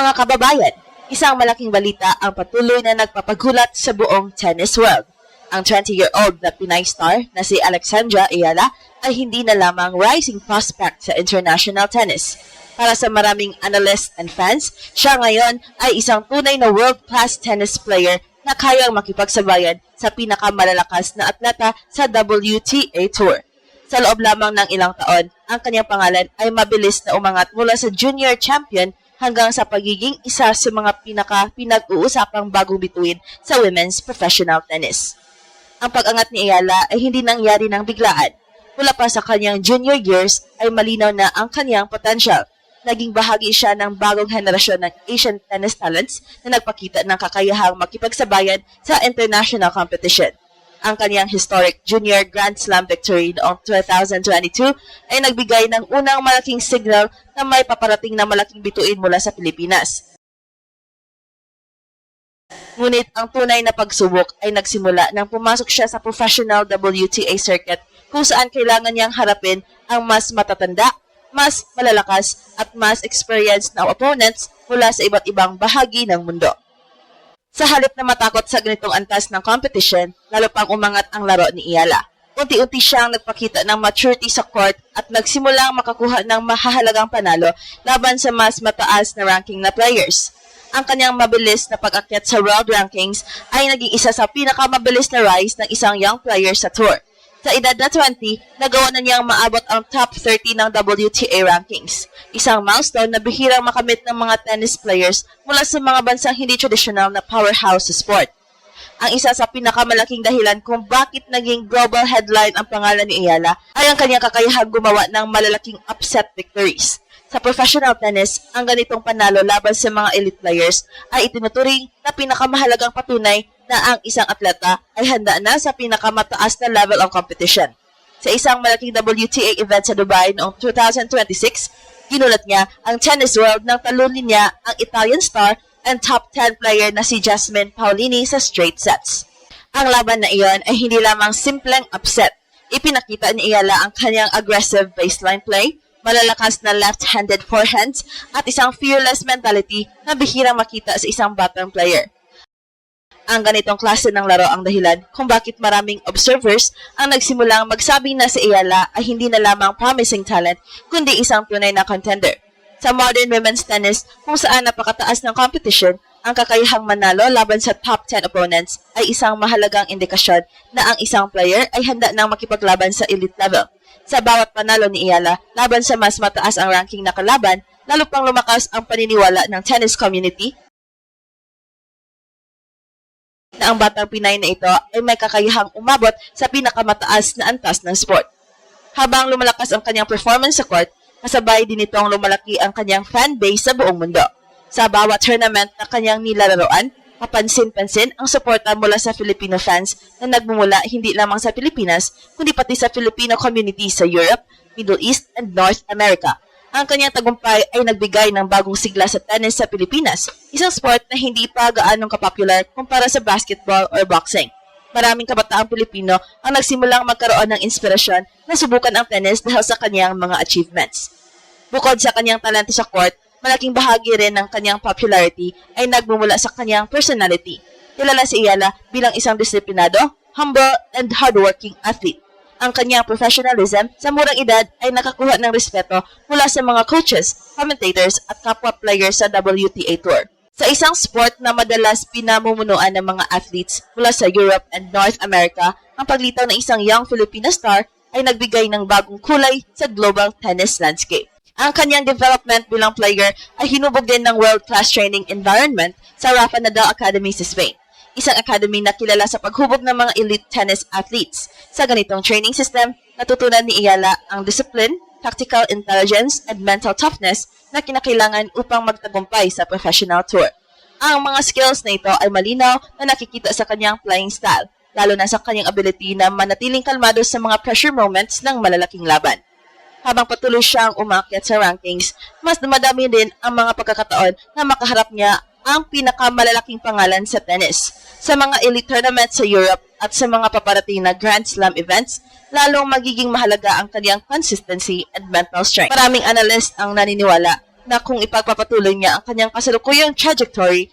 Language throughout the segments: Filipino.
Mga kababayan, isang malaking balita ang patuloy na nagpapagulat sa buong tennis world. Ang 20-year-old na Pinay star na si Alexandra Ayala ay hindi na lamang rising prospect sa international tennis. Para sa maraming analysts and fans, siya ngayon ay isang tunay na world-class tennis player na kayang makipagsabayan sa pinakamalalakas na atleta sa WTA Tour. Sa loob lamang ng ilang taon, ang kanyang pangalan ay mabilis na umangat mula sa junior champion hanggang sa pagiging isa sa mga pinag-uusapang bagong bituin sa women's professional tennis. Ang pag-angat ni Ayala ay hindi nangyari ng biglaan. Mula pa sa kanyang junior years ay malinaw na ang kanyang potential. Naging bahagi siya ng bagong henerasyon ng Asian tennis talents na nagpakita ng kakayahang makipagsabayan sa international competition. Ang kanyang historic junior Grand Slam victory noong 2022 ay nagbigay ng unang malaking signal na may paparating na malaking bituin mula sa Pilipinas. Ngunit ang tunay na pagsubok ay nagsimula nang pumasok siya sa professional WTA circuit kung saan kailangan niyang harapin ang mas matatanda, mas malalakas at mas experienced na opponents mula sa iba't ibang bahagi ng mundo. Sa halip na matakot sa ganitong antas ng competition, lalo pang umangat ang laro ni Ayala. Unti-unti siyang nagpakita ng maturity sa court at nagsimulang makakuha ng mahahalagang panalo laban sa mas mataas na ranking na players. Ang kanyang mabilis na pag-akyat sa world rankings ay naging isa sa pinakamabilis na rise ng isang young player sa tour. Sa edad na 20, nagawa na niyang maabot ang top 30 ng WTA rankings. Isang milestone na bihirang makamit ng mga tennis players mula sa mga bansang hindi traditional na powerhouse sa sport. Ang isa sa pinakamalaking dahilan kung bakit naging global headline ang pangalan ni Ayala ay ang kanyang kakayahang gumawa ng malalaking upset victories. Sa professional tennis, ang ganitong panalo laban sa mga elite players ay itinuturing na pinakamahalagang patunay na ang isang atleta ay handa na sa pinakamataas na level of competition. Sa isang malaking WTA event sa Dubai noong 2026, ginulat niya ang tennis world nang talunin niya ang Italian star and top 10 player na si Jasmine Paolini sa straight sets. Ang laban na iyon ay hindi lamang simpleng upset. Ipinakita ni Ayala ang kanyang aggressive baseline play, malalakas na left-handed forehands at isang fearless mentality na bihirang makita sa isang batang player. Ang ganitong klase ng laro ang dahilan kung bakit maraming observers ang nagsimulang magsabing na si Ayala ay hindi na lamang promising talent kundi isang tunay na contender. Sa modern women's tennis, kung saan napakataas ng competition, ang kakayahang manalo laban sa top 10 opponents ay isang mahalagang indikasyon na ang isang player ay handa nang makipaglaban sa elite level. Sa bawat panalo ni Ayala laban sa mas mataas ang ranking na kalaban, lalo pang lumakas ang paniniwala ng tennis community na ang batang Pinay na ito ay may kakayahang umabot sa pinakamataas na antas ng sport. Habang lumalakas ang kanyang performance sa court, kasabay din itong lumalaki ang kanyang fan base sa buong mundo. Sa bawat tournament na kanyang nilalaroan, kapansin-pansin ang suporta mula sa Filipino fans na nagmumula hindi lamang sa Pilipinas, kundi pati sa Filipino community sa Europe, Middle East, and North America. Ang kanyang tagumpay ay nagbigay ng bagong sigla sa tennis sa Pilipinas, isang sport na hindi pa gaanong kapopular kumpara sa basketball or boxing. Maraming kabataang Pilipino ang nagsimulang magkaroon ng inspirasyon na subukan ang tennis dahil sa kanyang mga achievements. Bukod sa kanyang talento sa court, malaking bahagi rin ng kanyang popularity ay nagmumula sa kanyang personality. Kilala si Ayala bilang isang disiplinado, humble, and hardworking athlete. Ang kanyang professionalism sa murang edad ay nakakuha ng respeto mula sa mga coaches, commentators at kapwa players sa WTA Tour. Sa isang sport na madalas pinamumunuan ng mga athletes mula sa Europe and North America, ang paglitaw ng isang young Filipino star ay nagbigay ng bagong kulay sa global tennis landscape. Ang kanyang development bilang player ay hinubog din ng world-class training environment sa Rafa Nadal Academy sa Spain. Isang academy na kilala sa paghubog ng mga elite tennis athletes. Sa ganitong training system, natutunan ni Ayala ang discipline, tactical intelligence, and mental toughness na kinakailangan upang magtagumpay sa professional tour. Ang mga skills na ito ay malinaw na nakikita sa kanyang playing style, lalo na sa kanyang ability na manatiling kalmado sa mga pressure moments ng malalaking laban. Habang patuloy siyang umakyat sa rankings, mas dumadami din ang mga pagkakataon na makaharap niya ang pinakamalalaking pangalan sa tennis. Sa mga elite tournaments sa Europe at sa mga paparating na Grand Slam events, lalong magiging mahalaga ang kanyang consistency and mental strength. Maraming analyst ang naniniwala na kung ipagpapatuloy niya ang kanyang kasalukuyang trajectory,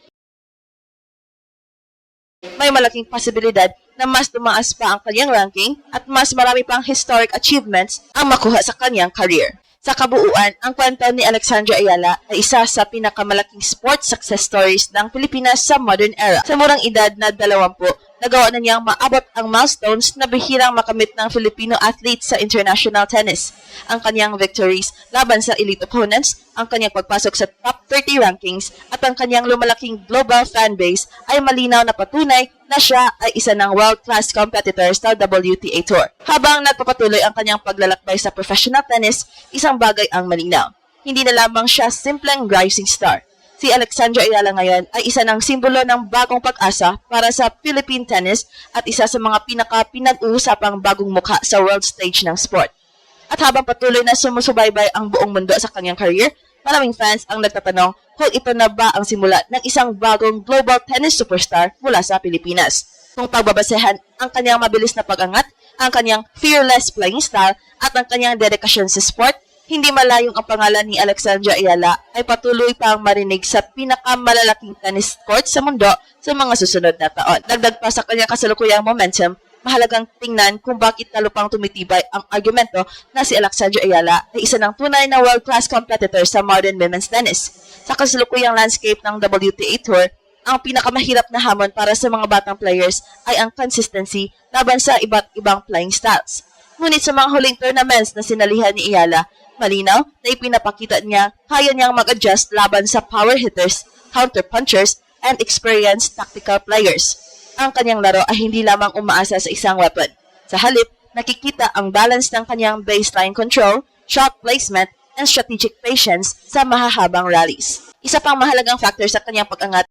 may malaking posibilidad na mas tumaas pa ang kanyang ranking at mas marami pang historic achievements ang makuha sa kanyang career. Sa kabuuan, ang kwento ni Alexandra Ayala ay isa sa pinakamalaking sports success stories ng Pilipinas sa modern era. Sa murang edad na 20, nagawa na niyang maabot ang milestones na bihirang makamit ng Filipino athlete sa international tennis. Ang kanyang victories laban sa elite opponents, ang kanyang pagpasok sa top 30 rankings, at ang kanyang lumalaking global fanbase ay malinaw na patunay na siya ay isa ng world-class competitors sa WTA Tour. Habang nagpapatuloy ang kanyang paglalakbay sa professional tennis, isang bagay ang malinaw. Hindi na lamang siya simpleng rising star. Si Alexandra Ayala ngayon ay isa ng simbolo ng bagong pag-asa para sa Philippine tennis at isa sa mga pinag-uusapang bagong mukha sa world stage ng sport. At habang patuloy na sumusubaybay ang buong mundo sa kanyang career, maraming fans ang nagtatanong kung ito na ba ang simula ng isang bagong global tennis superstar mula sa Pilipinas. Kung pagbabasehan ang kanyang mabilis na pag-angat, ang kanyang fearless playing style at ang kanyang dedikasyon sa sport, hindi malayong ang pangalan ni Alexandra Ayala ay patuloy pang marinig sa pinakamalalaking tennis court sa mundo sa mga susunod na taon. Dagdag pa sa kanyang kasalukuyang momentum, mahalagang tingnan kung bakit lalo pang tumitibay ang argumento na si Alexandra Ayala ay isa ng tunay na world-class competitor sa modern women's tennis. Sa kasalukuyang landscape ng WTA Tour, ang pinakamahirap na hamon para sa mga batang players ay ang consistency laban sa iba't ibang playing styles. Ngunit sa mga huling tournaments na sinalihan ni Ayala, malinaw na ipinapakita niya kaya niyang mag-adjust laban sa power hitters, counter-punchers, and experienced tactical players. Ang kanyang laro ay hindi lamang umaasa sa isang weapon. Sa halip, nakikita ang balance ng kanyang baseline control, shot placement, and strategic patience sa mahahabang rallies. Isa pang mahalagang factor sa kanyang pag-angat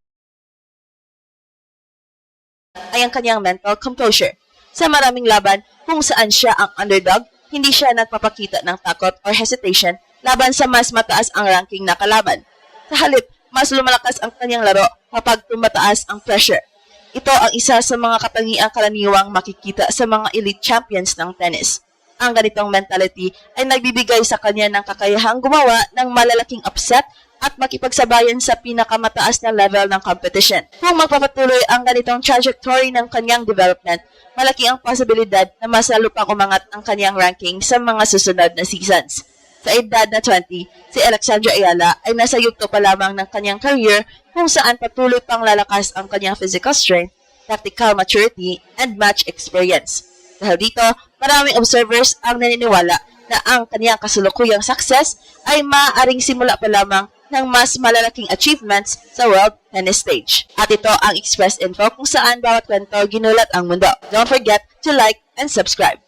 ay ang kanyang mental composure. Sa maraming laban kung saan siya ang underdog, hindi siya nagpapakita ng takot or hesitation laban sa mas mataas ang ranking na kalaban. Sa halip, mas lumalakas ang kanyang laro kapag tumataas ang pressure. Ito ang isa sa mga katangiang karaniwang makikita sa mga elite champions ng tennis. Ang ganitong mentality ay nagbibigay sa kanya ng kakayahang gumawa ng malalaking upset at makipagsabayan sa pinakamataas na level ng competition. Kung magpapatuloy ang ganitong trajectory ng kanyang development, malaki ang posibilidad na mas lalo pang umangat ang kanyang ranking sa mga susunod na seasons. Sa edad na 20, si Alexandra Ayala ay nasa yugto pa lamang ng kanyang career kung saan patuloy pang lalakas ang kanyang physical strength, tactical maturity, and match experience. Dahil dito, maraming observers ang naniniwala na ang kanyang kasalukuyang success ay maaaring simula pa lamang ng mas malalaking achievements sa world tennis stage. At ito ang Express Info kung saan bawat kwento ginulat ang mundo. Don't forget to like and subscribe.